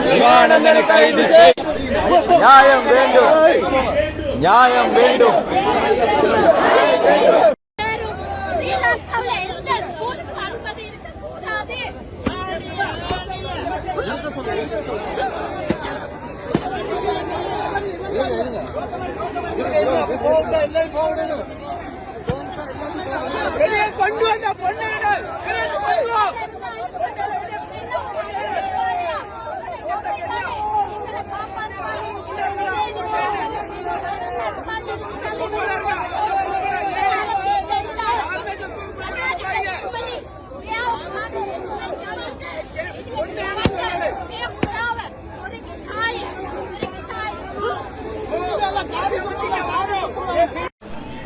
சிவானந்தனை கைது செய். நியாயம் வேண்டும், நியாயம் வேண்டும்.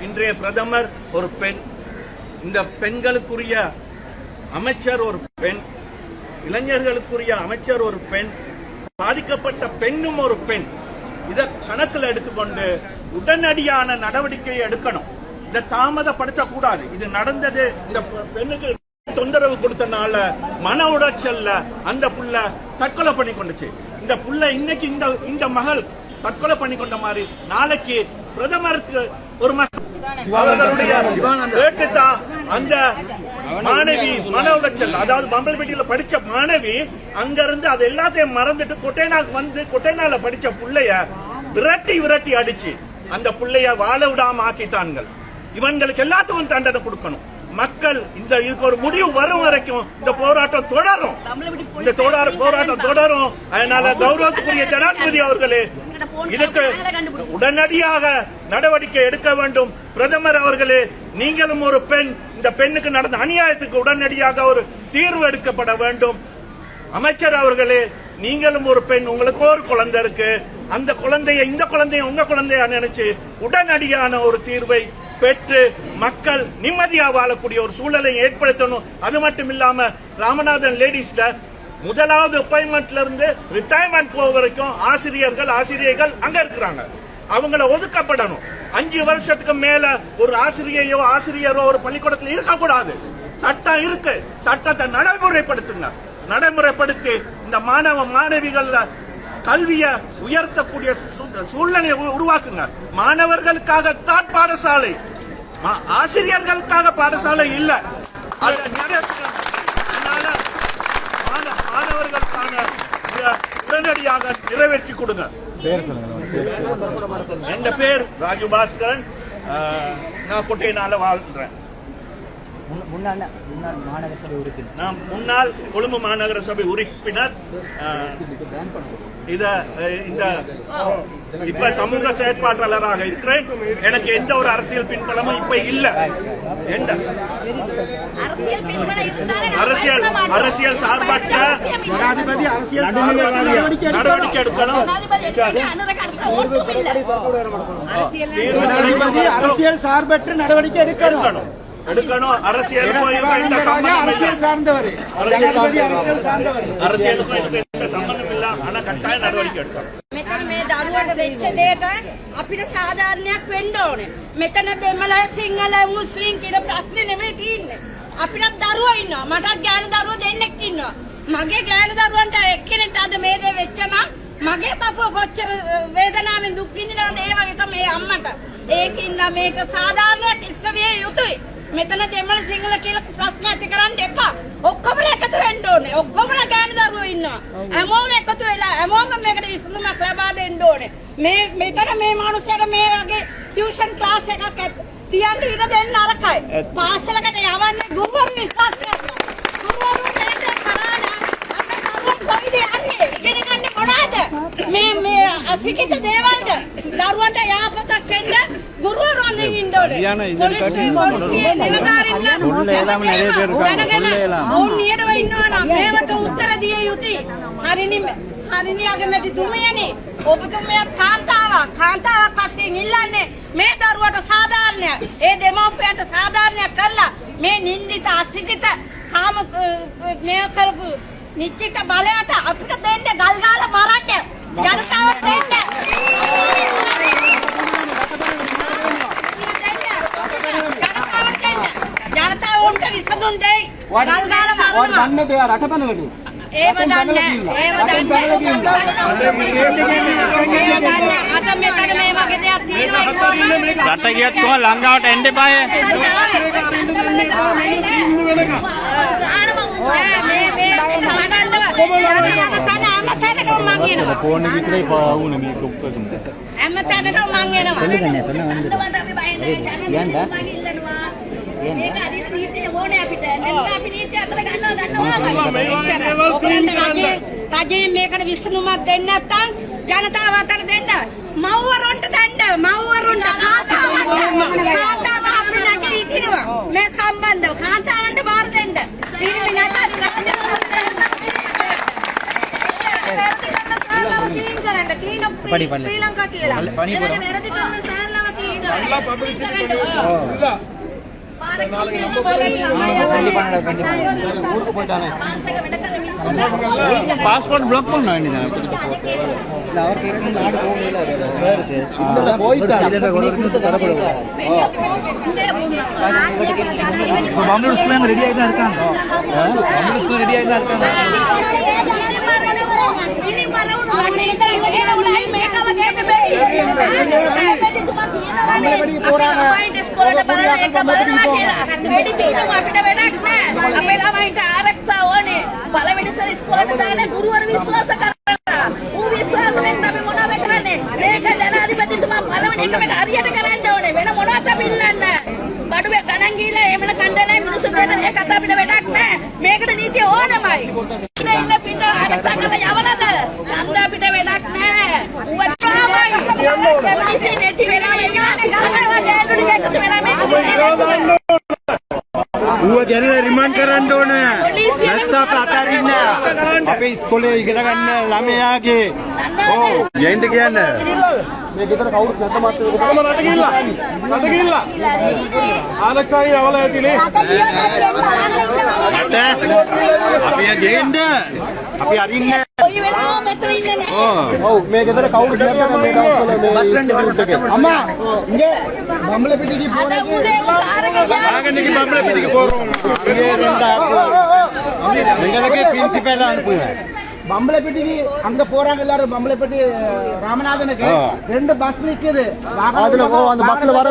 இன்றைய பிரதமர் ஒரு பெண், இந்த பெண்களுக்குரிய அமைச்சர் ஒரு பெண், இளைஞர்களுக்குரிய அமைச்சர் ஒரு பெண், பாதிக்கப்பட்ட பெண்ணும் ஒரு பெண். இதை கணக்கில் எடுத்துக்கொண்டு உடனடியான நடவடிக்கையை எடுக்கணும். இதை தாமதப்படுத்தக்கூடாது. இது நடந்தது இந்த பெண்ணுக்கு தொந்தரவு கொடுத்தனால மன உளைச்சல்ல அந்த புள்ள தற்கொலை பண்ணி கொண்டுச்சு. இந்த புள்ள இன்னைக்கு இந்த மகள் தற்கொலை பண்ணி கொண்ட மாதிரி நாளைக்கு பிரதமருக்கு ஒரு அந்த மாணவி மன உளைச்சல், அதாவது பம்பல்பேட்டையில படிச்ச மாணவி அங்கிருந்து அது எல்லாத்தையும் மறந்துட்டு கொட்டைனால படிச்ச புள்ளைய விரட்டி அடிச்சு அந்த புள்ளைய வாழ விடாம ஆக்கிட்டாங்க. இவங்களுக்கு எல்லாத்துக்கும் தண்டனை கொடுக்கணும். மக்கள் இதுக்கு ஒரு முடிவு வரும் வரைக்கும் இந்த போராட்டம் தொடரும். இந்த போராட்டம் தொடரும். அதனால கௌரவத்துக்குரிய ஜனாதிபதி அவர்களே, இதுக்கு உடனடியாக நடவடிக்கை எடுக்க வேண்டும். பிரதமர் அவர்களே, நீங்களும் ஒரு பெண், இந்த பெண்ணுக்கு நடந்த அநியாயத்துக்கு உடனடியாக ஒரு தீர்வு எடுக்கப்பட வேண்டும். அமைச்சர் அவர்களே, நீங்களும் ஒரு பெண், உங்களுக்கு ஒரு குழந்தை இருக்கு. அந்த குழந்தைய இந்த குழந்தைய உங்க குழந்தையா நினைச்சு உடனடியான ஒரு தீர்வை பெற்று மக்கள் நிம்மதியா வாழக்கூடிய ஒரு சூழலை ஏற்படுத்தணும். அது மட்டும் இல்லாம ராமநாதன் லேடிஸ்ல முதலாவது அப்பாயின்மெண்ட்ல இருந்து ரிட்டையர்மெண்ட் போக வரைக்கும் ஆசிரியர்கள் அங்க இருக்கிறாங்க. அவங்கள ஒதுக்கப்படணும். 5 வருஷத்துக்கு மேல ஒரு ஆசிரியரோ ஒரு பள்ளிக்கூடத்தில் இருக்கக்கூடாது. சட்டம் இருக்கு. சட்டத்தை நடைமுறைப்படுத்தி இந்த மாணவிகள் கல்விய உயர்த்தக்கூடிய சூழ்நிலையை உருவாக்குங்க. மாணவர்களுக்காகத்தான் பாடசாலை, ஆசிரியர்களுக்காக பாடசாலை இல்ல. அதை மாணவர்களுக்கான உடனடியாக நிறைவேற்றி கொடுங்க. என் பேர் ராஜு பாஸ்கரன். நான் கொட்டையினால வாழ்றேன். நான் முன்னாள் கொழும்பு மாநகர சபை உறுப்பினர். இப்ப சமூக செயற்பாட்டாளராக இருக்கிறேன். எனக்கு எந்த ஒரு அரசியல் பின்பலமும் இப்ப இல்ல. அரசியல் சார்பற்ற நடவடிக்கை எடுக்கணும். அரசியல் சார்பற்ற நடவடிக்கை எடுக்கணும். அரசியலுக்கும் சார்ந்தவர் சம்பந்தம் இல்ல. ஆனா கட்டாய நடவடிக்கை எடுக்கணும். මෙතන මේ දරුවට වෙච්ච දෙයට අපිට සාධාරණයක් වෙන්න ඕනේ. මෙතන දෙමළ සිංහල මුස්ලිම් කියන ප්‍රශ්නේ නෙමෙයි තියෙන්නේ. අපිටත් දරුවෝ ඉන්නවා. මටත් ගෑනු දරුවෝ දෙන්නෙක් ඉන්නවා. මගේ ගෑනු දරුවන්ට එක්කෙනෙක්ට අද මේ දේ වෙච්ච නම් මගේ පපුව කොච්චර වේදනාවෙන් දුක් විඳිනවද ඒ වගේ තමයි අම්මට. ඒකින්ද මේක සාධාරණයක් ඉෂ්ට විය යුතුයි. මෙතන දෙමළ සිංහල කියලා ප්‍රශ්න ඇති කරන්න එපා. ඔක්කොම එකතු වෙන්න ඕනේ. ඔක්කොම ගෑනු දරුවෝ ඉන්නවා. හැමෝම එකතු වෙලා හැමෝම මේකට විසඳුමක් ලබා දෙන්න ඕනේ. මෙතන මේ මිනිස්සුන්ට මේ වගේ ටියුෂන් ක්ලාස් එකක් තියන්න ඉඩ දෙන්න අරකයි. පාසලකට යවන්නේ ගුරුවරු විශ්වාස කරනවා. ගුරුවරු මේක කරාන අපේ දරුවෝ කොයිද යන්නේ? ඉගෙන ගන්න මොනවාද? මේ අසිකිත දේවල්ද? දරුවන්ට යාපතක් වෙන්න ගුරුවරු අඳින්න ඉන්න ඕනේ. පොලිසිය නිලධාරීන්ලා ඔවුන් නියදව ඉන්නවා නම් මේවට උත්තර දිය යුතුයි. හරිනි අගමැතිතුමියනි, ඔබතුමියත් කාන්තාවක් වශයෙන් ඉල්ලන්නේ මේ දරුවට සාධාරණයක්, ඒ දෙමව්පියන්ට සාධාරණයක් කරලා මේ නින්දිත අසිකිත කාම මේ කරපු නිශ්චිත බලයට අපිට දෙන්න ගල් ගාලා මරන්න ජනතාවට දෙන්න. ජනතාව උන්ට විසඳුම් දෙයි. ගල් ගාලා මරනවා. ඒව දන්නේ අද මෙතන මේ වගේ දෙයක් තියෙනවා රට ගියත් කොහොම ලංකාවට එන්න එපාය. ෆෝන් එක විතරයි පාවුනේ මේක ඔක්කොම. හැමතැනටම මං එනවා. මේක අදින නීතිය ඕනේ අපිට. නැත්නම් අපි නීතිය අතර ගන්නවා. රජයේ මේකට විසඳුමක් දෙන්න නැත්නම් ජනතාව අතර දෙන්න. මව්වරුන්ට දෙන්න. මව්වරුන්ට කාන්තාවන්ට අපි නැගී ඉතිනවා. මේ සම්බන්ධව කාන්තාවන්ට බාර දෙන්න. පිරිමි නැතත් ශ්‍රී ලංකා කියලා. වැරදි කරන සෑල්ලව ක්ලීන් කරන්න. பாஸ்போர்ட் பிளாக் பண்ண வேண்டியதானே. மாமூல் ஸ்கூல் ரெடி ஆகி தான் இருக்காங்க. மாமூல் ஸ்கூல் ரெடி ஆகி தான் இருக்காங்க. පළවෙනි ඉස්කෝලේට දාන ගුරුවරු විශ්වාස කරනවා. ඌ විශ්වාස නැත්නම් අපි මොනවද කරන්නේ? මේක ජනාධිපතිතුමා පළවෙනි එක මේක හරියට කරන්න ඕනේ. වෙන මොනවත් අපි ඉල්ලන්නේ. බඩුවේ ගණන් ගිහලා එහෙමන කණ්ඩ නැහැ මිනිස්සුන්ට මේක අත අපිට වැඩක් නැහැ. මේකට නීතිය ඕනමයි. ඉන්න පිට ආරක්ෂාකල යවලද? ඡන්ද අපිට වැඩක් නැහැ. ඌව ත්‍රාමයි. කැමතිසි නැති වෙලා ඉන්නේ. ගලනවා ගෑනුඩි එකතු වෙලා මේක ඌව ගැනලා රිමාන්ඩ් කරන්න ඕන. නැත්නම් අප අතරින්න. අපේ ඉස්කෝලේ ඉගෙන ගන්න ළමයාගේ යන්න කියන්නේ. මේ ගෙදර කවුරුත් නැත්නම් මට රට ගිහිල්ලා. ආරක්ෂාවේ යවලා ඇතිනේ. අපි ගේන්න. අපි අරින්නේ. කොයි වෙලාවෙම මෙතන ඉන්නේ නැහැ. ඔව් මේ ගෙදර කවුරුත් නැත්නම් මේ දවස්වල මේ බස් රෙන්ට් එකේ. අම්මා ඉங்கே බම්බල පිටිකි போறேன். ආගන්නකි බම්බල පිටිකි போறோம். இங்கே ரெண்டா எங்களுக்கு பிரின்சிபல் அனுப்புங்க. பம்பளப்பட்டிக்கு அங்க போறாங்க எல்லாரும். பம்பளப்பட்டி ராமநாதனுக்கு 2 பஸ் நிக்குது. அதுல அந்த பஸ்ல வர